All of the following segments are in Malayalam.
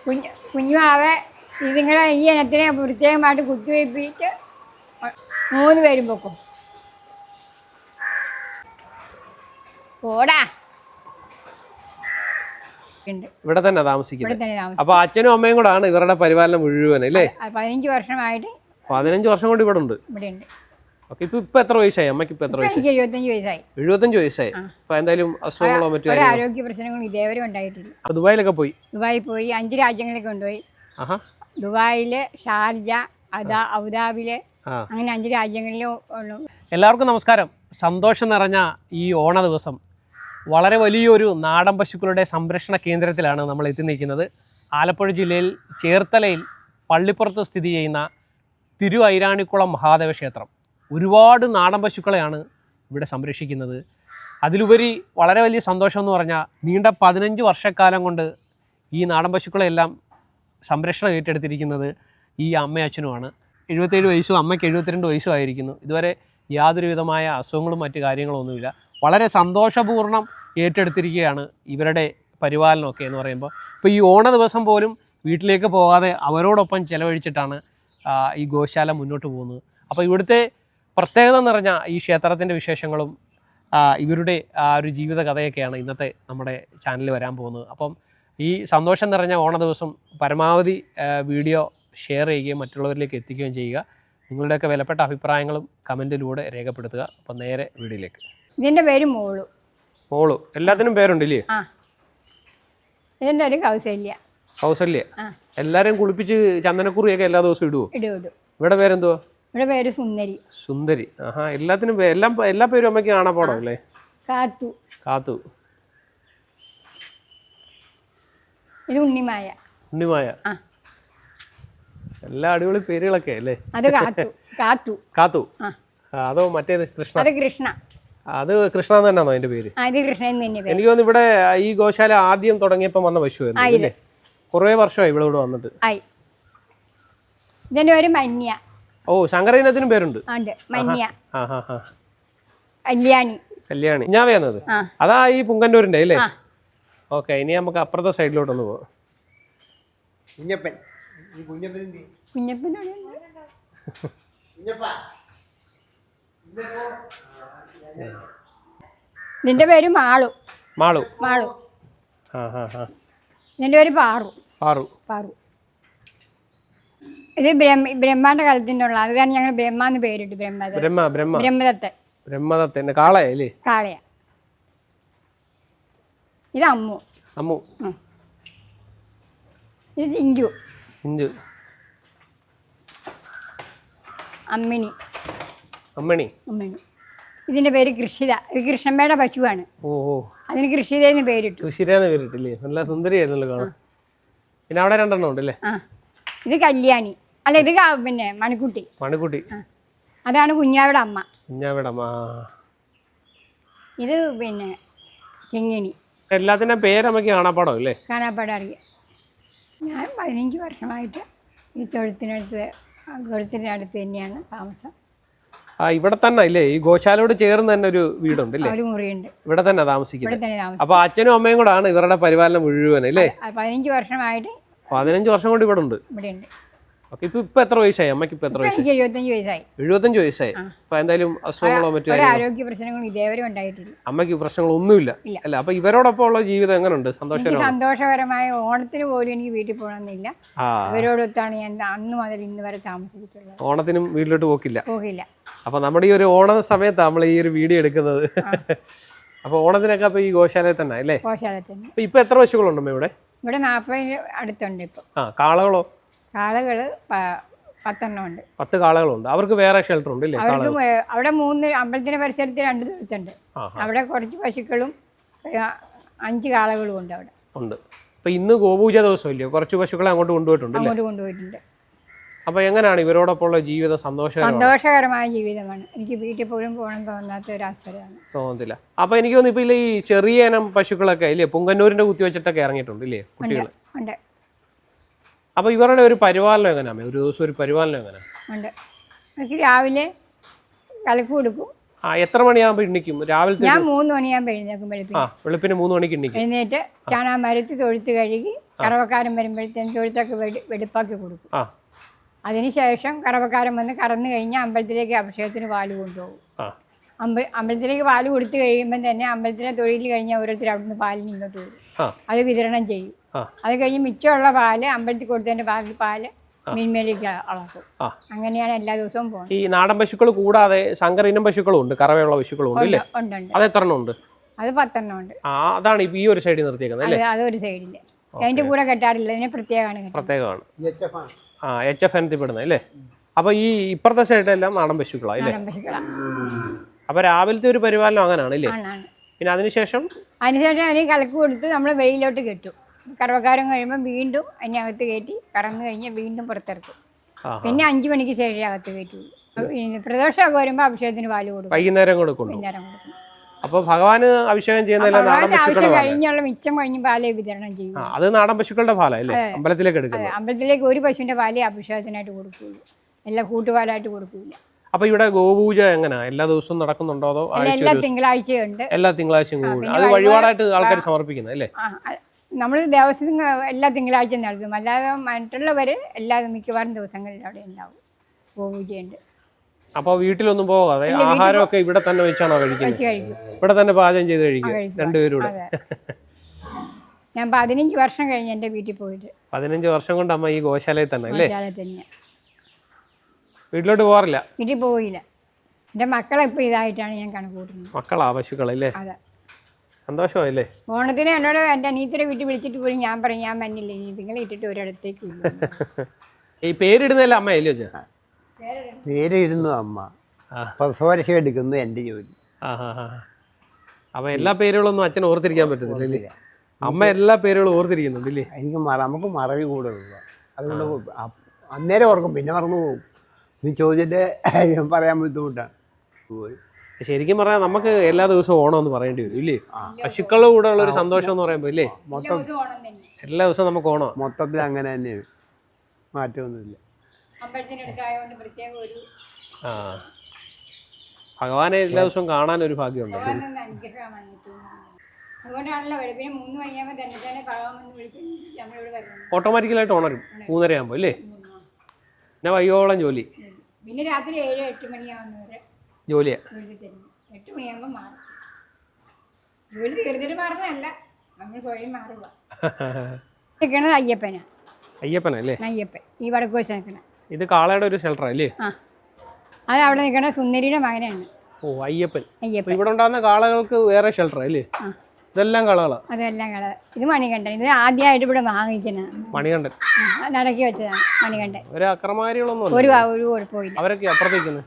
കുഞ്ഞുമാവെ ഇതിങ്ങളെ ഈ ഇനത്തിനെ പ്രത്യേകമായിട്ട് കുത്തിവയ്പ്പിച്ച് 3 പേരും പൊക്കും. ഓടാ ഇവിടെ തന്നെ താമസിക്കുന്നത്. അപ്പൊ അച്ഛനും അമ്മയും കൂടാണ് ഇവരുടെ പരിപാലനം മുഴുവൻ അല്ലേ? 15 വർഷമായിട്ട്. 15 വർഷം കൊണ്ട് ഇവിടെ ഉണ്ട്. ഇപ്പൊ എത്ര വയസ്സായി അമ്മയ്ക്ക്? ഇപ്പൊ എത്ര വയസ്സായി? 75 വയസ്സായി. 75 വയസ്സായി. അപ്പൊ എന്തായാലും അസുഖങ്ങളോ മറ്റു ആരോഗ്യ പ്രശ്നങ്ങളും ഇതേവരെ ഉണ്ടായിട്ടില്ല. ദുബായിലൊക്കെ പോയി? ദുബായിൽ പോയി 5 രാജ്യങ്ങളിൽ കൊണ്ടുപോയി. ദുബായില്, ഷാർജ, അബുദാബിയില്, അങ്ങനെ 5 രാജ്യങ്ങളിലും. എല്ലാവർക്കും നമസ്കാരം. സന്തോഷം നിറഞ്ഞ ഈ ഓണ ദിവസം വളരെ വലിയൊരു നാടൻ പശുക്കളുടെ സംരക്ഷണ കേന്ദ്രത്തിലാണ് നമ്മൾ എത്തി നിൽക്കുന്നത്. ആലപ്പുഴ ജില്ലയിൽ ചേർത്തലയിൽ പള്ളിപ്പുറത്ത് സ്ഥിതി ചെയ്യുന്ന തിരുഐരാണിക്കുളം മഹാദേവ ക്ഷേത്രം. ഒരുപാട് നാടൻ പശുക്കളെയാണ് ഇവിടെ സംരക്ഷിക്കുന്നത്. അതിലുപരി വളരെ വലിയ സന്തോഷം എന്ന് പറഞ്ഞാൽ നീണ്ട 15 വർഷക്കാലം കൊണ്ട് ഈ നാടൻ പശുക്കളെല്ലാം സംരക്ഷണം ഏറ്റെടുത്തിരിക്കുന്നത് ഈ അമ്മയും അച്ഛനുമാണ്. 77 വയസ്സും അമ്മയ്ക്ക് 72 വയസ്സും ആയിരിക്കുന്നു. ഇതുവരെ യാതൊരു വിധമായ അസുഖങ്ങളും മറ്റു കാര്യങ്ങളൊന്നുമില്ല. വളരെ സന്തോഷപൂർണ്ണം ഏറ്റെടുത്തിരിക്കുകയാണ് ഇവരുടെ പരിപാലനമൊക്കെ എന്ന് പറയുമ്പോൾ. ഇപ്പോൾ ഈ ഓണ ദിവസം പോലും വീട്ടിലേക്ക് പോകാതെ അവരോടൊപ്പം ചിലവഴിച്ചിട്ടാണ് ഈ ഗോശാല മുന്നോട്ട് പോകുന്നത്. അപ്പോൾ ഇവിടുത്തെ പ്രത്യേകത നിറഞ്ഞ ഈ ക്ഷേത്രത്തിൻ്റെ വിശേഷങ്ങളും ഇവരുടെ ഒരു ജീവിത കഥയൊക്കെയാണ് ഇന്നത്തെ നമ്മുടെ ചാനലിൽ വരാൻ പോകുന്നത്. അപ്പം ഈ സന്തോഷം നിറഞ്ഞ ഓണ ദിവസം പരമാവധി വീഡിയോ ഷെയർ ചെയ്യുകയും മറ്റുള്ളവരിലേക്ക് എത്തിക്കുകയും ചെയ്യുക. നിങ്ങളുടെയൊക്കെ വിലപ്പെട്ട അഭിപ്രായങ്ങളും കമൻറ്റിലൂടെ രേഖപ്പെടുത്തുക. അപ്പം നേരെ വീഡിയോയിലേക്ക്. ഇതിൻ്റെ പേര് മോളു. മോളു. എല്ലാത്തിനും പേരുണ്ടല്ലേ? ഇതിൻ്റെ ഒരു കൗസല്യ. കൗസല്യ. എല്ലാരെയും കുളിപ്പിച്ച് ചന്ദനക്കുറിയൊക്കെ എല്ലാ ദിവസവും ഇടുവോ? ഇടും. ഇവിടെ പേരെന്തുവാ? ഇവിടെ പേര് സുന്ദരി. സുന്ദരി. എല്ലാത്തിനും എല്ലാ പേരും അമ്മയ്ക്ക് കാണാപ്പാടോ അല്ലേ? കാത്തു. കാത്തു. ഇത് ഉണ്ണിമായ. ഉണ്ണിമായ. എല്ലാ അടിപൊളി പേരുകളൊക്കെ അല്ലേ? അത് കാത്തു. കാത്തു. കാത്തു. അതോ മറ്റേത് കൃഷ്ണ? അത് കൃഷ്ണ. അത് കൃഷ്ണ തന്നെയാണോ അതിന്റെ പേര്? എനിക്ക് തോന്നുന്നു ഇവിടെ ഈ ഗോശാല ആദ്യം തുടങ്ങിയപ്പോ വന്ന പശുവായിരുന്നു. കുറെ വർഷമായി ഇവിടെ വന്നിട്ട്. ഇതിന്റെ പേര് മന്യ. ഓ, ശങ്കരയിനത്തിനും പേരുണ്ട്. മന്യ. കല്യാണി. കല്യാണി. ഞാൻ വേണത് അതാ ഈ പുങ്കന്നൂരിന്റെ അല്ലേ? ഓക്കെ, ഇനി നമുക്ക് അപ്പുറത്തെ സൈഡിലോട്ടൊന്ന് പോവാം. കുഞ്ഞപ്പൻ. നിന്റെ പേര് മാളു. മാളു. മാളു. നിന്റെ പേര് പാറു. പാറു. പാറു. ഇത് ബ്രഹ്മാന്റെ കാലത്തിന്റെ ഉള്ള, അത് കാരണം ഞങ്ങൾ ബ്രഹ്മാന്ന് പേരിട്ടു. ബ്രഹ്മദത്തൻ. ബ്രഹ്മദത്തൻ. കാളയല്ലേ? കാളയ. ഇത് അമ്മു. അമ്മു. ഇത് ചിഞ്ചു. ചിഞ്ചു. അമ്മിണി. അമ്മിണി. അമ്മിണി. ഇതിന്റെ പേര് കൃഷിത. ഇത് കൃഷ്ണമ്മയുടെ പശുവാണ്. ഓ, അതിന് കൃഷിതന്ന് പേരിട്ടു. കൃഷിതന്ന് പേരിട്ടില്ലേ? നല്ല സുന്ദരിയായിരുന്നല്ലോ കാണാൻ. പിന്നെ അവിടെ 2 എണ്ണം ഉണ്ടല്ലേ? ഇത് കല്യാണി. അല്ല, ഇത് പിന്നെ മണിക്കുട്ടി. മണിക്കുട്ടി. അതാണ് കുഞ്ഞാവിടെ അമ്മ. കുഞ്ഞാവിടെ അമ്മ. ഇത് പിന്നെ കിങ്ങിണി. എല്ലാത്തിൻ്റെ പേരമ്മയ്ക്ക് കാണാപ്പാടോ അല്ലേ? കാണാപ്പാടം അറിയാം. ഞാൻ 15 വർഷമായിട്ട് ഈ തൊഴുത്തിൻ്റെ അടുത്ത് തന്നെയാണ് താമസം. ഇവിടെ തന്നെ അല്ലേ? ഈ ഗോശാലയോട് ചേർന്ന് തന്നെ ഒരു വീടുണ്ട് അല്ലേ? ഒരു മുറിയുണ്ട്. ഇവിടെ തന്നെ താമസിക്കുന്നത്. അപ്പൊ അച്ഛനും അമ്മയും കൂടാണ് ഇവരുടെ പരിപാലനം മുഴുവൻ അല്ലേ? 15 വർഷമായിട്ട്. 15 വർഷം കൊണ്ട് ഇവിടെ ഉണ്ട്. ഇപ്പൊ എത്ര വയസ്സായി അമ്മയ്ക്ക്? ഇപ്പൊ എത്ര വയസ്സായി? 75 വയസ്സായി. 75 വയസ്സായി. അപ്പൊ എന്തായാലും അസുഖങ്ങളോ മറ്റു ആരോഗ്യ പ്രശ്നങ്ങളും ഇതേവരെ ഉണ്ടായിട്ടില്ല. അമ്മയ്ക്ക് പ്രശ്നങ്ങളൊന്നുമില്ല അല്ല? അപ്പൊ ഇവരോടൊപ്പം ഉള്ള ജീവിതം എങ്ങനെയുണ്ട്? സന്തോഷകരമായ. ഓണത്തിന് പോലും എനിക്ക് വീട്ടിൽ പോകണമെന്നില്ല. ഇവരോടൊത്താണ് ഞാൻ അന്ന് മുതൽ ഇന്ന് വരെ താമസിച്ചിട്ടുള്ളത്. ഓണത്തിനും വീട്ടിലോട്ട് പോകില്ല? അപ്പൊ നമ്മുടെ ഈ ഒരു ഓണ സമയത്ത് നമ്മൾ ഈ ഒരു വീഡിയോ എടുക്കുന്നത്. അപ്പൊ ഓണത്തിനൊക്കെ അപ്പൊ ഈ ഗോശാലയിൽ തന്നെ അല്ലേ? ഗോശാലയിൽ തന്നെ. ഇപ്പൊ എത്ര പശുക്കളുണ്ട് ഇവിടെ? ഇവിടെ 40 അടുത്തുണ്ട്. ഇപ്പൊ കാളകളോ? കാളകള് 10 എണ്ണം ഉണ്ട്. 10 കാളകളുണ്ട്. അവർക്ക് വേറെ ഷെൽട്ടർ ഉണ്ട് അല്ലേ? അവിടെ 3 അമ്പലത്തിന്റെ പരിസരത്ത് 2 തൊഴുത്തുണ്ട്. അവിടെ കുറച്ച് പശുക്കളും 5 കാളകളും ഉണ്ട് അവിടെ. ഉണ്ട്. അപ്പൊ ഇന്ന് ഗോപൂജ ദിവസം ഇല്ലയോ? കുറച്ച് പശുക്കളെ അങ്ങോട്ട് കൊണ്ടുപോയിട്ടുണ്ട്. അപ്പൊ എങ്ങനെയാണ് ഇവരോടൊപ്പമുള്ള ജീവിതം? സന്തോഷകരമായ ജീവിതമാണ്. എനിക്ക് വീട്ടിൽ പോലും പോകണം തോന്നാത്ത ഒരു അവസരമാണ്. തോന്നത്തില്ല. അപ്പൊ എനിക്ക് തോന്നുന്നു ഇപ്പൊ ഈ ചെറിയ ഇനം പശുക്കളൊക്കെ ഇല്ലേ പുങ്കന്നൂരിന്റെ കുത്തിവെച്ചിട്ടൊക്കെ ഇറങ്ങിയിട്ടുണ്ട് ഇല്ലേ കുട്ടികൾ? ഉണ്ട്. അപ്പൊ ഇവരുടെ ഒരു പരിപാലനം എങ്ങനെയാ? ഒരു ദിവസം ഒരു പരിപാലനം എങ്ങനെയാ? ഉണ്ട്. എനിക്ക് രാവിലെ കലക്ക് കൊടുക്കും. എത്ര മണിയാകുമ്പോൾ എണ്ണിക്കും രാവിലെ? ഞാൻ 3 മണിയാകുമ്പോൾ എഴുന്നേക്കും. വെളുപ്പിന് 3 മണിക്ക് എണ്ണിക്കും. എഴുന്നേറ്റ് ചാണാമരത്ത് തൊഴുത്ത് കഴുകി കറവക്കാരൻ വരുമ്പോഴത്തേക്കും തൊഴുത്തൊക്കെ വെടുപ്പാക്കി കൊടുക്കും. അതിനുശേഷം കറവക്കാരൻ വന്ന് കറന്നു കഴിഞ്ഞാൽ അമ്പലത്തിലേക്ക് അഭിഷേകത്തിന് പാല് കൊണ്ടുപോകും. അമ്പലത്തിലേക്ക് പാല് കൊടുത്തു കഴിയുമ്പോൾ തന്നെ അമ്പലത്തിലെ തൊഴിൽ കഴിഞ്ഞാൽ ഓരോരുത്തർ അവിടുന്ന് പാലിന് ഇങ്ങോട്ട് വരും. അത് വിതരണം ചെയ്യും. അത് കഴിഞ്ഞ് മിച്ചമുള്ള പാല് അമ്പലത്തിൽ കൊടുത്തതിൻ്റെ ബാക്കി പാല് മീൻമേലേക്ക് അളക്കും. അങ്ങനെയാണ് എല്ലാ ദിവസവും പോകുന്നത്. ഈ നാടൻ പശുക്കൾ കൂടാതെ സങ്കര ഇനം പശുക്കളും ഉണ്ട്, കറവയുള്ള പശുക്കളും ഉണ്ട്. അത് എത്ര എണ്ണം ഉണ്ട്? അത് 10 എണ്ണം ഉണ്ട്. അതാണ് ഈ ഒരു സൈഡിൽ നിർത്തിയേക്കുന്നത്. അതൊരു സൈഡില് അതിന്റെ കൂടെ കെട്ടാറില്ല, ഇതിനെ പ്രത്യേകമാണ്. HF പെടുന്നത് അല്ലേ? അപ്പൊ ഈ ഇപ്പുറത്തെ സൈഡിലെല്ലാം നാടൻ പശുക്കളാണ്. അപ്പൊ രാവിലത്തെ ഒരു പരിപാലനം അങ്ങനെയാണ് അല്ലേ? പിന്നെ അതിനുശേഷം അതിന് കലക്ക് കൊടുത്ത് നമ്മൾ വെളിയിലോട്ട് കെട്ടും. കറവക്കാരൻ കഴിയുമ്പോൾ വീണ്ടും അതിനകത്ത് കയറ്റി കറന്നു കഴിഞ്ഞാൽ വീണ്ടും പുറത്തിറക്കും. പിന്നെ 5 മണിക്ക് ശേഷം അകത്ത് കയറ്റുള്ളൂ. പ്രദോഷമൊക്കെ വരുമ്പോൾ അഭിഷേകത്തിന് പാല് കൊടുക്കും. വൈകുന്നേരം കൊടുക്കും. അപ്പൊ ഭഗവാന് അഭിഷേകം ചെയ്യുന്ന കഴിഞ്ഞുള്ള മിച്ചം കഴിഞ്ഞ് പാല് വിതരണം ചെയ്യും. അത് നാടൻ പശുക്കളുടെ പാലല്ലേ അമ്പലത്തിലേക്ക് എടുക്കുന്നത്? അമ്പലത്തിലേക്ക് ഒരു പശുവിന്റെ പാല് അഭിഷേകത്തിനായിട്ട് കൊടുക്കുള്ളൂ, എല്ലാം കൂട്ടുപാലായിട്ട് കൊടുക്കൂല. അപ്പൊ ഇവിടെ ഗോപൂജ എങ്ങനെയാ എല്ലാ ദിവസവും നടക്കുന്നുണ്ടോ അതോ എല്ലാ തിങ്കളാഴ്ചയുണ്ട്? എല്ലാ തിങ്കളാഴ്ചയും ഗോപൂജ. അത് വഴിപാടായിട്ട് ആൾക്കാർ സമർപ്പിക്കുന്നത് അല്ലേ? നമ്മൾ ദേവസ്വം എല്ലാ തിങ്കളാഴ്ചയും നടത്തും. അല്ലാതെ മറ്റുള്ളവര് എല്ലാ മിക്കവാറും ദിവസങ്ങളിൽ അവിടെ ഉണ്ടാവും, ഗോപൂജയുണ്ട്. അപ്പൊ വീട്ടിലൊന്നും പോകാതെ ആഹാരമൊക്കെ ഇവിടെ തന്നെ വെച്ചാണോ കഴിക്കുന്നത്? ഇവിടെ തന്നെ പാചകം ചെയ്ത് കഴിക്കും രണ്ടുപേരും കൂടെ? ഞാൻ 15 വർഷം കഴിഞ്ഞ് എന്റെ വീട്ടിൽ പോയിട്ട്. 15 വർഷം കൊണ്ട് അമ്മ ഈ ഗോശാലയിൽ തന്നെ അല്ലേ? വീട്ടിലോട്ട് പോകാറില്ല? വീട്ടിൽ പോയില്ല. എന്റെ മക്കളെ ഇപ്പൊ ഇതായിട്ടാണ് ഞാൻ കണക്ക് കൂട്ടുന്നത്. മക്കളാ പശുക്കളല്ലേ? അതെ. സന്തോഷമായില്ലേ? ഓണത്തിന് എന്നോട് എന്റെ അനിയത്തിയുടെ വീട്ടിൽ വിളിച്ചിട്ട് പോലും ഞാൻ പറയും ഞാൻ മഞ്ഞില്ല, നിങ്ങളെ ഇട്ടിട്ട് ഒരിടത്തേക്ക്. ഈ പേരിടുന്നതല്ല അമ്മ അല്ലേ? പേരിടുന്നു അമ്മ, പ്രസവരക്ഷ എടുക്കുന്നത് എൻ്റെ ജോലി. അപ്പൊ എല്ലാ പേരുകളൊന്നും അച്ഛൻ ഓർത്തിരിക്കാൻ പറ്റത്തില്ലേ? അമ്മ എല്ലാ പേരുകളും ഓർത്തിരിക്കുന്നുണ്ടല്ലേ? എനിക്ക് നമുക്ക് മറവി കൂടുതലുള്ള, അതുകൊണ്ട് അന്നേരം ഓർക്കും, പിന്നെ മറന്നു പോകും. നീ ചോദിച്ചിട്ട് പറയാൻ ബുദ്ധിമുട്ടാണ്. ശരിക്കും പറഞ്ഞാൽ നമുക്ക് എല്ലാ ദിവസവും ഓണം എന്ന് പറയേണ്ടി വരും ഇല്ലേ? പശുക്കളുടെ കൂടെ ഉള്ള ഒരു സന്തോഷം എന്ന് പറയുമ്പോൾ ഇല്ലേ? എല്ലാ ദിവസവും നമുക്ക് ഓണം മൊത്തത്തിൽ അങ്ങനെ തന്നെയാണ്, മാറ്റമൊന്നുമില്ല. ഭഗവാനെ എല്ലാ ദിവസവും കാണാൻ ഒരു ഭാഗ്യമുണ്ട്. ഓട്ടോമാറ്റിക്കലായിട്ട് ഉണരും 3:30 ആകുമ്പോൾ അല്ലേ? പിന്നെ വൈകോളം ജോലി, പിന്നെ രാത്രി 7-8 മണിയാവുന്നവരെ ജോലിയാ. 8 മണിയാകുമ്പോൾ മാറും. ജോലി തീർത്തിട്ട് മാറുന്നതല്ല, നമ്മൾ സ്വയം മാറുക. നിൽക്കണത് അയ്യപ്പനല്ലേ? അയ്യപ്പൻ ഈ വടക്ക് വശം നിൽക്കണ. ഇത് കാളയുടെ ഒരു ഷെൽട്ടർ അല്ലേ? അത് അവിടെ നിൽക്കണ സുന്ദരിയുടെ മകനാണ്. ഓ അയ്യപ്പൻ. ഇവിടെ ഉണ്ടാകുന്ന കാളകൾക്ക് വേറെ ഷെൽട്ടർ അല്ലേ? ഇതെല്ലാം കളകളാ? അതെല്ലാം കള. ഇത് മണികണ്ഠൻ. ഇത് ആദ്യമായിട്ട് ഇവിടെ വാങ്ങിക്കുന്നത്. മണികണ്ഠൻ നടക്കി വെച്ചതാണ് മണികണ്ഠൻ. ഒരു അക്രമകാരികളൊന്നും ഒരു കുഴപ്പമില്ല. അവരൊക്കെ അപ്പുറത്തേക്ക്.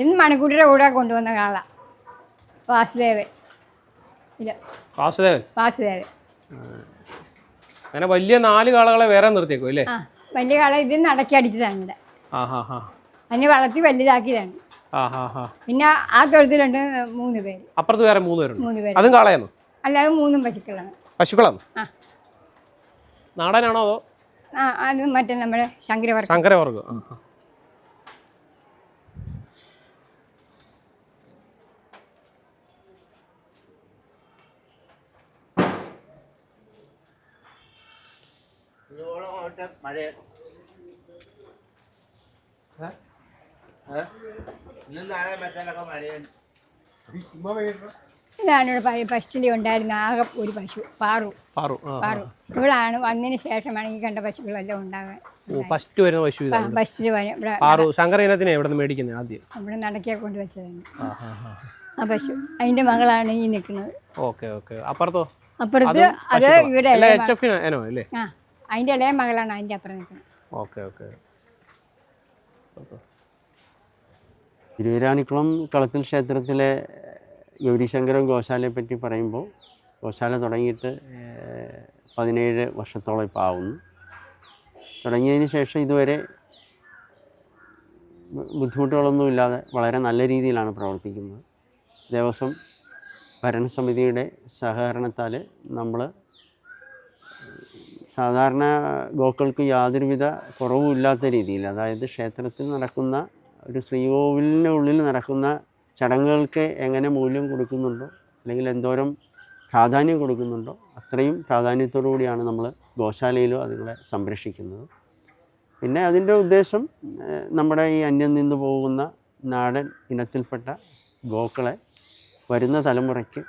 ഇന്ന് മണിക്കൂട്ടിയുടെ കൂടെ കൊണ്ടുവന്ന കാള വാസുദേവൻ. വാസുദേവൻ അങ്ങനെ വലിയ 4 കാളകളെ വേറെ നിർത്തിയേക്കും അല്ലേ? വലിയ കാള ഇതിൽ നടക്കി അടിച്ചതാണ് ഇവിടെ. അതിനെ വളർത്തി വലുതാക്കിയതാണ്. പിന്നെ ആ തൊഴുത്തിലുണ്ട് 3 പേര്. അപ്പുറത്ത് വേറെ 3 പേരുണ്ട്. അതും കാളയാണോ? അല്ല, അത് 3 പശുക്കളാണ്. പശുക്കളാണ്? നാടനാണോ അതോ? അത് മറ്റേ നമ്മുടെ ശങ്കരവർഗം. ഇതാണ് ഇവിടെ പശുവിൽ ഉണ്ടായിരുന്ന ആകെ ഒരു പശു, പാറു. ഇവളാണ് വന്നതിന് ശേഷമാണ് ഈ കണ്ട പശുക്കളെല്ലാം ഉണ്ടാകാൻ. ഇവിടെ നടക്കിയാ കൊണ്ട് വെച്ചതാണ് ആ പശു. അതിന്റെ മകളാണ് ഈ നിൽക്കുന്നത്. അപ്പുറത്ത് അത് ഇവിടെ അതിന്റെ ഇളയ മകളാണ് അതിന്റെ അപ്പുറം നിൽക്കുന്നത്. തിരുവരാണിക്കുളം കളത്തിൽ ക്ഷേത്രത്തിലെ ഗൗരീശങ്കരം ഗോശാലയെ പറ്റി പറയുമ്പോൾ, ഗോശാല തുടങ്ങിയിട്ട് 17 വർഷത്തോളം ഇപ്പോൾ ആവുന്നു. തുടങ്ങിയതിന് ശേഷം ഇതുവരെ ബുദ്ധിമുട്ടുകളൊന്നുമില്ലാതെ വളരെ നല്ല രീതിയിലാണ് പ്രവർത്തിക്കുന്നത്. ദേവസ്വം ഭരണസമിതിയുടെ സഹകരണത്താൽ നമ്മൾ സാധാരണ ഗോക്കൾക്ക് യാതൊരുവിധ കുറവുമില്ലാത്ത രീതിയിൽ, അതായത് ക്ഷേത്രത്തിൽ നടക്കുന്ന ഒരു ശ്രീകോവിലിൻ്റെ ഉള്ളിൽ നടക്കുന്ന ചടങ്ങുകൾക്ക് എങ്ങനെ മൂല്യം കൊടുക്കുന്നുണ്ടോ അല്ലെങ്കിൽ എന്തോരം പ്രാധാന്യം കൊടുക്കുന്നുണ്ടോ അത്രയും പ്രാധാന്യത്തോടു കൂടിയാണ് നമ്മൾ ഗോശാലയിലും അതുങ്ങളെ സംരക്ഷിക്കുന്നത്. പിന്നെ അതിൻ്റെ ഉദ്ദേശം നമ്മുടെ ഈ അന്യം നിന്ന് പോകുന്ന നാടൻ ഇനത്തിൽപ്പെട്ട ഗോക്കളെ വരുന്ന തലമുറയ്ക്ക്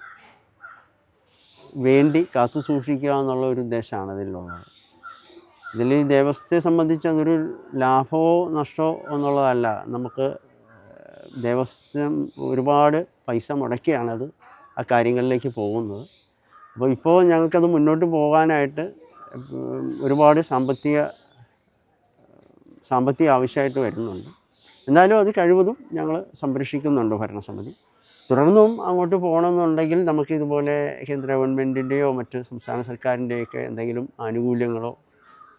വേണ്ടി കാത്തു സൂക്ഷിക്കുക എന്നുള്ള ഒരു ഉദ്ദേശമാണ് അതിലുള്ളത്. ഇതിൽ ഈ ദേവസ്ഥയെ സംബന്ധിച്ച് അതൊരു ലാഭമോ നഷ്ടമോ എന്നുള്ളതല്ല. നമുക്ക് ദേവസ്ഥം ഒരുപാട് പൈസ മുടക്കിയാണത് ആ കാര്യങ്ങളിലേക്ക് പോകുന്നത്. അപ്പോൾ ഇപ്പോൾ ഞങ്ങൾക്കത് മുന്നോട്ട് പോകാനായിട്ട് ഒരുപാട് സാമ്പത്തിക ആവശ്യമായിട്ട് വരുന്നുണ്ട്. എന്നാലും അത് കഴിവതും ഞങ്ങൾ സംരക്ഷിക്കുന്നുണ്ട് ഭരണസമിതി. തുടർന്നും അങ്ങോട്ട് പോകണമെന്നുണ്ടെങ്കിൽ നമുക്കിതുപോലെ കേന്ദ്ര ഗവൺമെൻറ്റിൻ്റെയോ മറ്റ് സംസ്ഥാന സർക്കാരിൻ്റെയൊക്കെ എന്തെങ്കിലും ആനുകൂല്യങ്ങളോ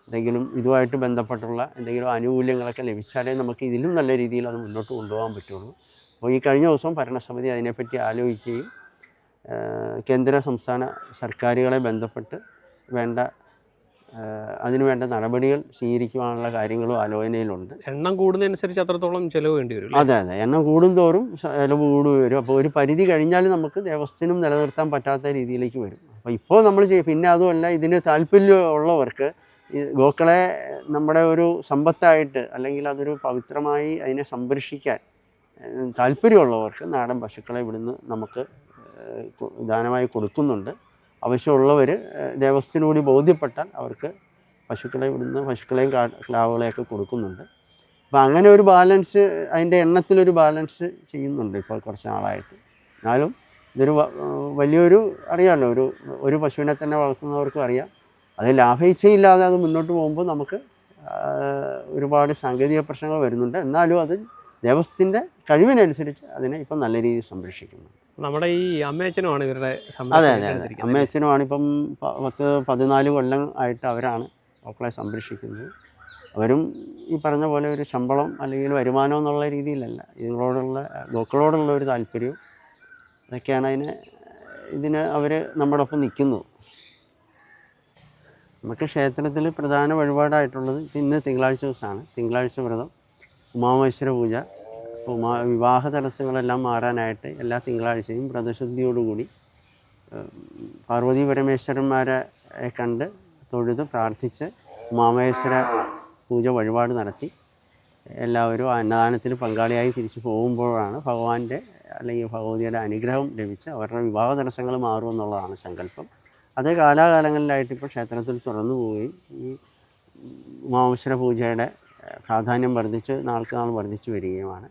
എന്തെങ്കിലും ഇതുമായിട്ട് ബന്ധപ്പെട്ടുള്ള എന്തെങ്കിലും ആനുകൂല്യങ്ങളൊക്കെ ലഭിച്ചാലേ നമുക്ക് ഇതിലും നല്ല രീതിയിൽ അത് മുന്നോട്ട് കൊണ്ടുപോകാൻ പറ്റുള്ളൂ. അപ്പോൾ ഈ കഴിഞ്ഞ ദിവസം ഭരണസമിതി അതിനെപ്പറ്റി ആലോചിക്കുകയും കേന്ദ്ര സംസ്ഥാന സർക്കാരുകളെ ബന്ധപ്പെട്ട് അതിനുവേണ്ട നടപടികൾ സ്വീകരിക്കുവാനുള്ള കാര്യങ്ങളും ആലോചനയിലുണ്ട്. എണ്ണം കൂടുന്നതനുസരിച്ച് അത്രത്തോളം ചിലവ് വേണ്ടി വരും. അതെ, എണ്ണം കൂടുന്തോറും ചിലവ് കൂടുകയും വരും. അപ്പോൾ ഒരു പരിധി കഴിഞ്ഞാൽ നമുക്ക് ദേവസ്ഥനും നിലനിർത്താൻ പറ്റാത്ത രീതിയിലേക്ക് വരും. അപ്പോൾ ഇപ്പോൾ നമ്മൾ പിന്നെ അതുമല്ല, ഇതിന് താല്പര്യമുള്ളവർക്ക് ഈ ഗോക്കളെ നമ്മുടെ ഒരു സമ്പത്തായിട്ട് അല്ലെങ്കിൽ അതൊരു പവിത്രമായി അതിനെ സംരക്ഷിക്കാൻ താല്പര്യമുള്ളവർക്ക് നാടൻ പശുക്കളെ ഇവിടുന്ന് നമുക്ക് ദാനമായി കൊടുക്കുന്നുണ്ട്. ആവശ്യമുള്ളവർ ദേവസ്ഥനോട് ബോധ്യപ്പെട്ടാൽ അവർക്ക് പശുക്കളെയും ക്ലാവുകളെയൊക്കെ കൊടുക്കുന്നുണ്ട്. അപ്പോൾ അങ്ങനെ ഒരു ബാലൻസ്, അതിൻ്റെ എണ്ണത്തിലൊരു ബാലൻസ് ചെയ്യുന്നുണ്ട് ഇപ്പോൾ കുറച്ച് നാളായിട്ട്. എന്നാലും ഇതൊരു വലിയൊരു അറിയാമല്ലോ, ഒരു പശുവിനെ തന്നെ വളർത്തുന്നവർക്കും അറിയാം, അത് ലാഭേച്ഛയില്ലാതെ അത് മുന്നോട്ട് പോകുമ്പോൾ നമുക്ക് ഒരുപാട് സാങ്കേതിക പ്രശ്നങ്ങൾ വരുന്നുണ്ട്. എന്നാലും അത് ദേവസ്ഥത്തിൻ്റെ കഴിവിനനുസരിച്ച് അതിനെ ഇപ്പം നല്ല രീതിയിൽ സംരക്ഷിക്കുന്നു. നമ്മുടെ ഈ അമ്മയച്ചനുമാണ് ഇവരുടെ. അതെ, അമ്മയച്ചനുമാണ്. ഇപ്പം 10-14 കൊല്ലം ആയിട്ട് അവരാണ് മക്കളെ സംരക്ഷിക്കുന്നത്. അവരും ഈ പറഞ്ഞ പോലെ ഒരു ശമ്പളം അല്ലെങ്കിൽ വരുമാനം എന്നുള്ള രീതിയിലല്ല, ഗോക്കളോടുള്ള ഒരു താല്പര്യവും അതൊക്കെയാണ് ഇതിന് അവർ നമ്മുടെ ഒപ്പം നിൽക്കുന്നത്. നമുക്ക് ക്ഷേത്രത്തിൽ പ്രധാന വഴിപാടായിട്ടുള്ളത് ഇന്ന് തിങ്കളാഴ്ച ദിവസമാണ്. തിങ്കളാഴ്ച വ്രതം, ഉമാമേശ്വര പൂജ. വിവാഹ തടസ്സങ്ങളെല്ലാം മാറാനായിട്ട് എല്ലാ തിങ്കളാഴ്ചയും വ്രതശുദ്ധിയോടുകൂടി പാർവതി പരമേശ്വരന്മാരെ കണ്ട് തൊഴുത് പ്രാർത്ഥിച്ച് ഉമാമേശ്വര പൂജ വഴിപാട് നടത്തി എല്ലാവരും അന്നദാനത്തിൽ പങ്കാളിയായി തിരിച്ചു പോകുമ്പോഴാണ് ഭഗവാന്റെ അല്ലെങ്കിൽ ഭഗവതിയുടെ അനുഗ്രഹം ലഭിച്ച് അവരുടെ വിവാഹ തടസ്സങ്ങൾ മാറുമെന്നുള്ളതാണ് സങ്കല്പം. അത് കാലാകാലങ്ങളിലായിട്ട് ഇപ്പോൾ ക്ഷേത്രത്തിൽ തുറന്നു പോവുകയും ഈ ഉമാമേശ്വര പൂജയുടെ പ്രാധാന്യം നാൾക്ക് നാൾ വർദ്ധിച്ചു വരികയുമാണ്.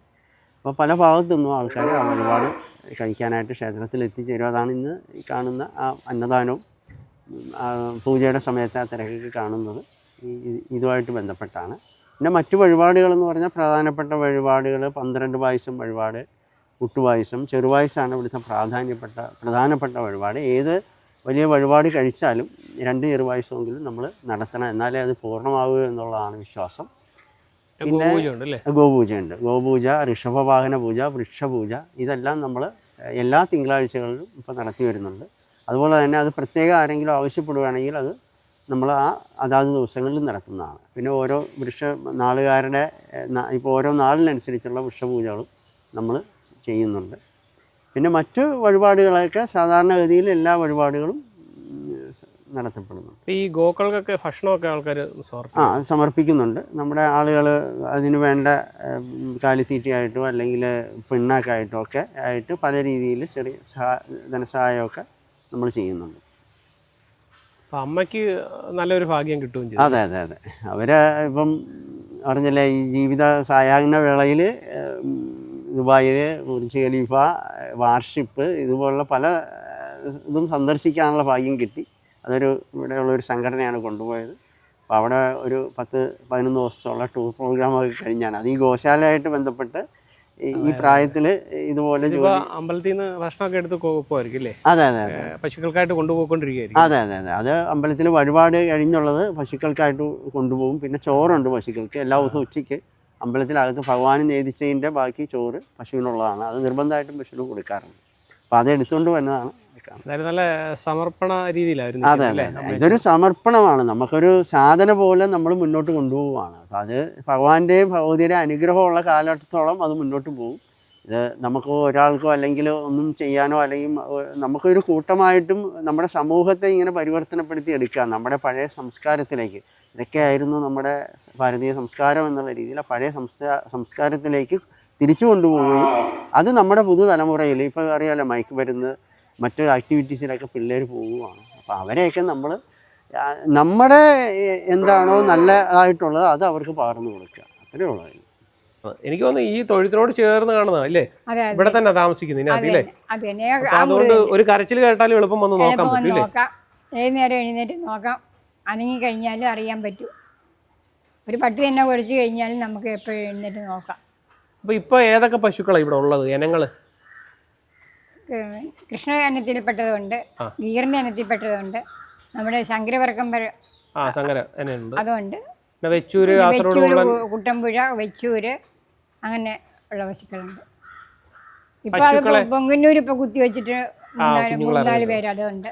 അപ്പോൾ പല ഭാഗത്തുനിന്നും ആൾക്കാർ ആ വഴിപാട് കഴിക്കാനായിട്ട് ക്ഷേത്രത്തിൽ എത്തിച്ചേരും. അതാണ് ഇന്ന് ഈ കാണുന്ന ആ അന്നദാനവും പൂജയുടെ സമയത്ത് ആ തിരക്കൊക്കെ കാണുന്നത് ഇതുമായിട്ട് ബന്ധപ്പെട്ടാണ്. പിന്നെ മറ്റു വഴിപാടുകളെന്ന് പറഞ്ഞാൽ പ്രധാനപ്പെട്ട വഴിപാടുകൾ 12 പായസം വഴിപാട്, പുട്ടുപായസം, ചെറുപായസമാണ് ഇവിടുത്തെ പ്രധാനപ്പെട്ട വഴിപാട്. ഏത് വലിയ വഴിപാട് കഴിച്ചാലും 2 ചെറുപായസമെങ്കിലും നമ്മൾ നടത്തണം, എന്നാലേ അത് പൂർണ്ണമാവുക എന്നുള്ളതാണ് വിശ്വാസം. പിന്നെ ഗോപൂജയുണ്ട്. ഗോപൂജ, ഋഷഭവാഹന പൂജ, വൃക്ഷപൂജ, ഇതെല്ലാം നമ്മൾ എല്ലാ തിങ്കളാഴ്ചകളിലും ഇപ്പോൾ നടത്തി വരുന്നുണ്ട്. അതുപോലെ തന്നെ അത് പ്രത്യേകം ആരെങ്കിലും ആവശ്യപ്പെടുകയാണെങ്കിൽ അത് നമ്മൾ അതാത് ദിവസങ്ങളിൽ നടത്തുന്നതാണ്. പിന്നെ ഓരോ നാളുകാരുടെ ഇപ്പോൾ ഓരോ നാളിനനുസരിച്ചുള്ള വൃക്ഷപൂജകളും നമ്മൾ ചെയ്യുന്നുണ്ട്. പിന്നെ മറ്റു വഴിപാടുകളൊക്കെ സാധാരണഗതിയിൽ എല്ലാ വഴിപാടുകളും നടത്തപ്പെടുന്നു. ഈ ഗോക്കൾക്കൊക്കെ ഭക്ഷണമൊക്കെ ആൾക്കാർ സമർപ്പിക്കുന്നുണ്ട്. നമ്മുടെ ആളുകൾ അതിന് വേണ്ട കാലിത്തീറ്റയായിട്ടോ അല്ലെങ്കിൽ പിണ്ണാക്കായിട്ടോ ഒക്കെ ആയിട്ട് പല രീതിയിൽ ചെറിയ ധനസഹായമൊക്കെ നമ്മൾ ചെയ്യുന്നുണ്ട്. അപ്പം അമ്മയ്ക്ക് നല്ലൊരു ഭാഗ്യം കിട്ടുകയും ചെയ്യും. അതെ, അവരെ ഇപ്പം പറഞ്ഞില്ലേ, ഈ ജീവിത സായാഹ്ന വേളയിൽ ദുബായിൽ ബുർജ് ഖലീഫ, വാർഷിപ്പ് ഇതുപോലുള്ള പല ഇതും സന്ദർശിക്കാനുള്ള ഭാഗ്യം കിട്ടി. ഇവിടെയുള്ളൊരു സംഘടനയാണ് കൊണ്ടുപോയത്. അപ്പോൾ അവിടെ ഒരു 10-11 ദിവസത്തോളം ടൂർ പ്രോഗ്രാമൊക്കെ കഴിഞ്ഞാണ്. അത് ഈ ഗോശാലയായിട്ട് ബന്ധപ്പെട്ട് ഈ പ്രായത്തിൽ ഇതുപോലെ അമ്പലത്തിൽ നിന്ന് ഭക്ഷണമൊക്കെ എടുത്ത് പോകുമായിരിക്കും അല്ലേ? അതെ, പശുക്കൾക്കായിട്ട് കൊണ്ടുപോയിക്കൊണ്ടിരിക്കുകയായിരിക്കും. അതെ, അത് അമ്പലത്തിൽ വഴിപാട് കഴിഞ്ഞുള്ളത് പശുക്കൾക്കായിട്ട് കൊണ്ടുപോകും. പിന്നെ ചോറുണ്ട് പശുക്കൾക്ക്. എല്ലാ ദിവസവും ഉച്ചയ്ക്ക് അമ്പലത്തിനകത്ത് ഭഗവാന് നേദിച്ചതിൻ്റെ ബാക്കി ചോറ് പശുവിനുള്ളതാണ്. അത് നിർബന്ധമായിട്ടും പശുവിന് കൊടുക്കാറുണ്ട്. അപ്പോൾ അത് എടുത്തുകൊണ്ട് വന്നതാണ്. എടുക്കാം. അതായത് നല്ല സമർപ്പണ രീതിയിലായിരുന്നു. അതെ അതെ, ഇതൊരു സമർപ്പണമാണ്, നമുക്കൊരു സാധന പോലെ നമ്മൾ മുന്നോട്ട് കൊണ്ടുപോവുകയാണ്. അപ്പോൾ അത് ഭഗവാന്റെയും ഭഗവതിയുടെയും അനുഗ്രഹമുള്ള കാലഘട്ടത്തോളം അത് മുന്നോട്ട് പോകും. ഇത് നമുക്ക് ഒരാൾക്കോ അല്ലെങ്കിൽ ഒന്നും ചെയ്യാനോ, അല്ലെങ്കിൽ നമുക്കൊരു കൂട്ടമായിട്ടും നമ്മുടെ സമൂഹത്തെ ഇങ്ങനെ പരിവർത്തനപ്പെടുത്തി എടുക്കുക, നമ്മുടെ പഴയ സംസ്കാരത്തിലേക്ക്. ഇതൊക്കെയായിരുന്നു നമ്മുടെ ഭാരതീയ സംസ്കാരം എന്നുള്ള രീതിയിൽ ആ പഴയ സംസ്കാരത്തിലേക്ക് തിരിച്ചു കൊണ്ടുപോവുകയും അത് നമ്മുടെ പുതുതലമുറയിൽ ഇപ്പോൾ അറിയാമല്ലോ മയക്ക് മരുന്ന് മറ്റ് ആക്ടിവിറ്റീസിലൊക്കെ പിള്ളേർ പോവുകയാണ്. അപ്പോൾ അവരെയൊക്കെ നമ്മൾ നമ്മുടെ എന്താണോ നല്ലതായിട്ടുള്ളത് അത് അവർക്ക് പകർന്നു കൊടുക്കുക, അത്രയേ ഉള്ളൂ. എനിക്ക് തോന്നുന്നു ഈ തൊഴുത്തിനോട് ചേർന്ന് കാണുന്നതാണ് അല്ലേ, ഇവിടെ തന്നെ താമസിക്കുന്നത് അല്ലേ? അതന്നെ. അതുകൊണ്ട് ഒരു കരച്ചിൽ കേട്ടാലും എളുപ്പം വന്ന് നോക്കാൻ പറ്റും. ഏത് നേരം എഴുന്നേറ്റ് നോക്കാം, അനങ്ങി കഴിഞ്ഞാലും അറിയാൻ പറ്റും. ഒരു പട്ടി തന്നെ കുറിച്ച് കഴിഞ്ഞാലും നമുക്ക് എപ്പോഴും എഴുന്നേറ്റ് നോക്കാം. അപ്പോൾ ഇപ്പോൾ ഏതൊക്കെ പശുക്കളാണ് ഇവിടെ ഉള്ളത്, ഇനങ്ങൾ? കൃഷ്ണ ഇനത്തിൽപ്പെട്ടതുണ്ട്, ഗീറിൻ്റെ ഇനത്തിൽപ്പെട്ടതുണ്ട്, നമ്മുടെ ശങ്കരവർക്കം അതുണ്ട്, വെച്ചൂര്, കുട്ടമ്പുഴ, വെച്ചൂര്, അങ്ങനെ ഉള്ള പശുക്കളുണ്ട്. ഇപ്പൊ അത് പൊങ്ങന്നൂർ ഇപ്പൊ കുത്തി വെച്ചിട്ട് 3-4 പേര് അതുണ്ട്.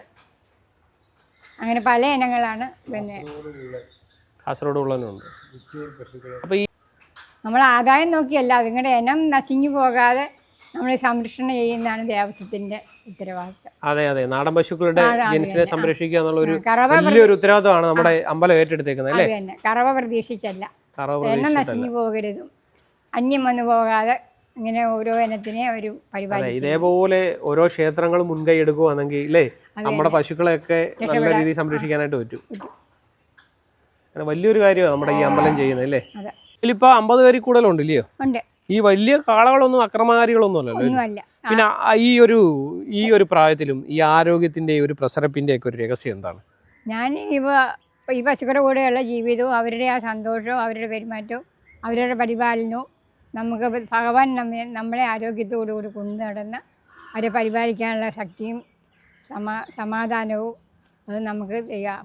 അങ്ങനെ പല ഇനങ്ങളാണ്. പിന്നെ കാസർഗോഡ് അപ്പൊ ഈ നമ്മൾ ആദായം നോക്കിയല്ല, അതുങ്ങളുടെ ഇനം നശിഞ്ഞു പോകാതെ നമ്മൾ സംരക്ഷണം ചെയ്യുന്നതാണ് ദേവസ്വത്തിന്റെ ഉത്തരവാദിത്തം. അതെ അതെ, നാടൻ പശുക്കളുടെ ജനസിനെ സംരക്ഷിക്കുക എന്നുള്ള ഒരു വലിയൊരു ഉത്തരവാദിത്തമാണ് നമ്മുടെ അമ്പലം ഏറ്റെടുത്തേക്കുന്നത് അല്ലേ? കറവ പ്രതീക്ഷിച്ചല്ല, എണ്ണം നശിഞ്ഞു പോകരുതും, അന്യം വന്നു പോകാതെ ഇങ്ങനെ ഓരോ ഇനത്തിനെ ഒരു പരിപാടി. ഇതേപോലെ ഓരോ ക്ഷേത്രങ്ങളും മുൻകൈ എടുക്കുകയാണെങ്കിൽ അല്ലേ നമ്മുടെ പശുക്കളെയൊക്കെ നല്ല രീതിയിൽ സംരക്ഷിക്കാനായിട്ട് പറ്റും. അങ്ങനെ വലിയൊരു കാര്യമാണ് നമ്മുടെ ഈ അമ്പലം ചെയ്യുന്നത് അല്ലേ? ഇതിലിപ്പോ 50 പേരിൽ കൂടുതലുണ്ട് ഇല്ലയോ? ഈ വലിയ കാളകളൊന്നും അക്രമകാരികളൊന്നും അല്ലല്ലോ. പിന്നെ ഈ ഒരു പ്രായത്തിലും ഈ ആരോഗ്യത്തിന്റെ ഒരു പ്രസരപ്പിന്റെ ഒക്കെ ഒരു രഹസ്യം എന്താണ്? ഞാൻ ഈ പശുക്കളുടെ കൂടെയുള്ള ജീവിതവും അവരുടെ ആ സന്തോഷവും അവരുടെ പെരുമാറ്റവും അവരുടെ പരിപാലനവും നമുക്ക് ഭഗവാൻ നമ്മളെ ആരോഗ്യത്തോടുകൂടി കൊണ്ടു നടന്ന് അവരെ പരിപാലിക്കാനുള്ള ശക്തിയും സമാധാനവും അത് നമുക്ക്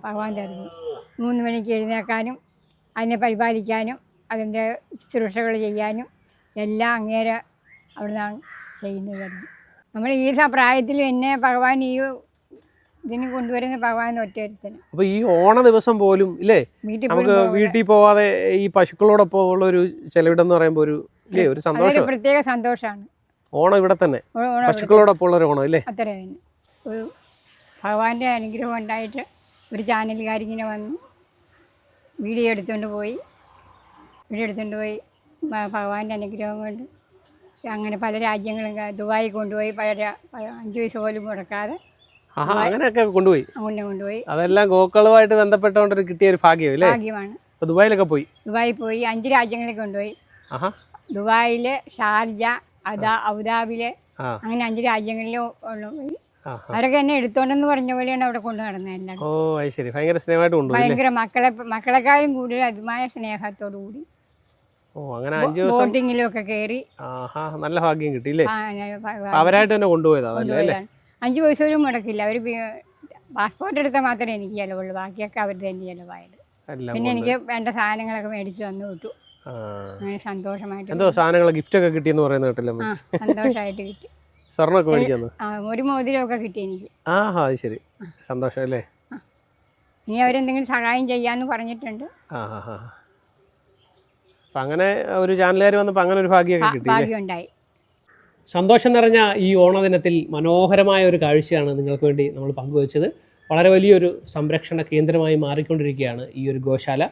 ഭഗവാൻ തരുന്നു. 3 മണിക്ക് എഴുന്നേൽക്കാനും അതിനെ പരിപാലിക്കാനും അതിൻ്റെ ശുശ്രൂഷകൾ ചെയ്യാനും എല്ലാം അങ്ങേരെ അവിടുന്നാണ് ചെയ്യുന്നത്. നമ്മൾ ഈ പ്രായത്തിൽ എന്നെ ഭഗവാൻ ഈ ഇതിന് കൊണ്ടുവരുന്ന ഭഗവാൻ ഒറ്റരുത്തന്. അപ്പോൾ ഈ ഓണ ദിവസം പോലും ഇല്ലേ നമുക്ക് വീട്ടിൽ പോവാതെ ഈ പശുക്കളോടൊപ്പം ഉള്ള ഒരു ചെലവിടെന്ന് പറയുമ്പോൾ ഒരു സന്തോഷം, പ്രത്യേക സന്തോഷമാണ്. ഓണം ഇവിടെ തന്നെ പശുക്കളോടൊപ്പം ഉള്ള ഒരു ഓണം അല്ലേ? അത്ര തന്നെ. ഒരു ഭഗവാന്റെ അനുഗ്രഹം ഉണ്ടായിട്ട് ഒരു ചാനലുകാരിങ്ങനെ വന്നു വീഡിയോ എടുത്തുകൊണ്ട് പോയി ഭഗവാന്റെ അനുഗ്രഹം കൊണ്ട് അങ്ങനെ പല രാജ്യങ്ങളും ദുബായി കൊണ്ടുപോയി 5 പൈസ പോലും മുടക്കാതെ അങ്ങനെയൊക്കെ കൊണ്ടുപോയി. അതെല്ലാം ഗോക്കളുമായിട്ട് ബന്ധപ്പെട്ടുകൊണ്ട് കിട്ടിയ ഒരു ഭാഗ്യമാണ്. ദുബായിലൊക്കെ പോയി 5 രാജ്യങ്ങളിൽ കൊണ്ടുപോയി. ദുബായില്, ഷാർജ, അബുദാബിയില്, അങ്ങനെ 5 രാജ്യങ്ങളിലും പോയി. അവരൊക്കെ എന്നെ എടുത്തോണ്ടെന്ന് പറഞ്ഞ പോലെയാണ് അവിടെ കൊണ്ടു നടന്നത്. ഭയങ്കര മക്കളെക്കാളും കൂടുതൽ അതിമായ സ്നേഹത്തോടു കൂടി ബോട്ടിങ്ങിലൊക്കെ കയറി നല്ല ഭാഗ്യം കിട്ടിയില്ലേ? അവരായിട്ട് തന്നെ കൊണ്ടുപോയതാ. 5 പൈസ പോലും മുടക്കില്ല. അവർ പാസ്പോർട്ട് എടുത്താൽ മാത്രമേ എനിക്ക് ചിലവുള്ളൂ, ബാക്കിയൊക്കെ അവർ തന്നെ ചിലവായത്. പിന്നെ എനിക്ക് വേണ്ട സാധനങ്ങളൊക്കെ മേടിച്ചു തന്നു വിട്ടു. അങ്ങനെ സന്തോഷമായിട്ട് സാധനങ്ങൾ ഗിഫ്റ്റ് ഒക്കെ കിട്ടിയെന്ന് പറയുന്നത് കേട്ടില്ല? സന്തോഷമായിട്ട് കിട്ടി. സ്വർണ്ണമൊക്കെ മേടിച്ചു തന്നു. ഒരു മോതിരമൊക്കെ കിട്ടി എനിക്ക്. അത് ശരി, സന്തോഷം അല്ലേ? ഇനി അവരെന്തെങ്കിലും സഹായം ചെയ്യാന്ന് പറഞ്ഞിട്ടുണ്ട്. അങ്ങനെ ഒരു ചാനലുകാർ വന്നപ്പോൾ അങ്ങനെ ഒരു ഭാഗ്യമൊക്കെ ഭാഗ്യമുണ്ടായി. സന്തോഷം നിറഞ്ഞ ഈ ഓണദിനത്തിൽ മനോഹരമായ ഒരു കാഴ്ചയാണ് നിങ്ങൾക്ക് വേണ്ടി നമ്മൾ പങ്കുവച്ചത്. വളരെ വലിയൊരു സംരക്ഷണ കേന്ദ്രമായി മാറിക്കൊണ്ടിരിക്കുകയാണ് ഈ ഒരു ഗോശാല.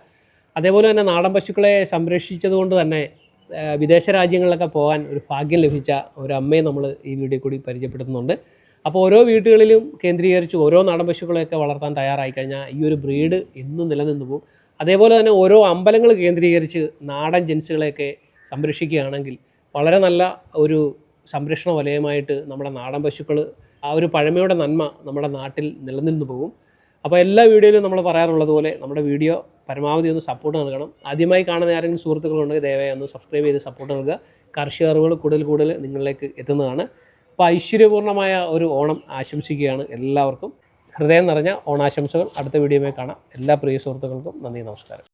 അതേപോലെ തന്നെ നാടൻ പശുക്കളെ സംരക്ഷിച്ചതുകൊണ്ട് തന്നെ വിദേശ രാജ്യങ്ങളിലൊക്കെ പോകാൻ ഒരു ഭാഗ്യം ലഭിച്ച ഒരു അമ്മയെ നമ്മൾ ഈ വീഡിയോ കൂടി പരിചയപ്പെടുത്തുന്നുണ്ട്. അപ്പോൾ ഓരോ വീടുകളിലും കേന്ദ്രീകരിച്ച് ഓരോ നാടൻ പശുക്കളെയൊക്കെ വളർത്താൻ തയ്യാറായി കഴിഞ്ഞാൽ ഈ ഒരു ബ്രീഡ് എന്നും നിലനിന്ന് പോകും. അതേപോലെ തന്നെ ഓരോ അമ്പലങ്ങൾ കേന്ദ്രീകരിച്ച് നാടൻ ജൻസുകളെയൊക്കെ സംരക്ഷിക്കുകയാണെങ്കിൽ വളരെ നല്ല ഒരു സംരക്ഷണ വലയമായിട്ട് നമ്മുടെ നാടൻ പശുക്കൾ ആ ഒരു പഴമയുടെ നന്മ നമ്മുടെ നാട്ടിൽ നിലനിന്ന് പോകും. അപ്പോൾ എല്ലാ വീഡിയോയിലും നമ്മൾ പറയാറുള്ളത് പോലെ നമ്മുടെ വീഡിയോ പരമാവധി ഒന്ന് സപ്പോർട്ട് നൽകണം. ആദ്യമായി കാണുന്ന ആരെങ്കിലും സുഹൃത്തുക്കളുണ്ടെങ്കിൽ ദയവായി ഒന്ന് സബ്സ്ക്രൈബ് ചെയ്ത് സപ്പോർട്ട് നൽകുക. കാർഷിക അറിവുകൾ കൂടുതൽ നിങ്ങളിലേക്ക് എത്തുന്നതാണ്. അപ്പോൾ ഐശ്വര്യപൂർണ്ണമായ ഒരു ഓണം ആശംസിക്കുകയാണ് എല്ലാവർക്കും. ഹൃദയം നിറഞ്ഞ ഓണാശംസകൾ. അടുത്ത വീഡിയോയിൽ കാണാം. എല്ലാ പ്രിയ സുഹൃത്തുക്കൾക്കും നന്ദി, നമസ്കാരം.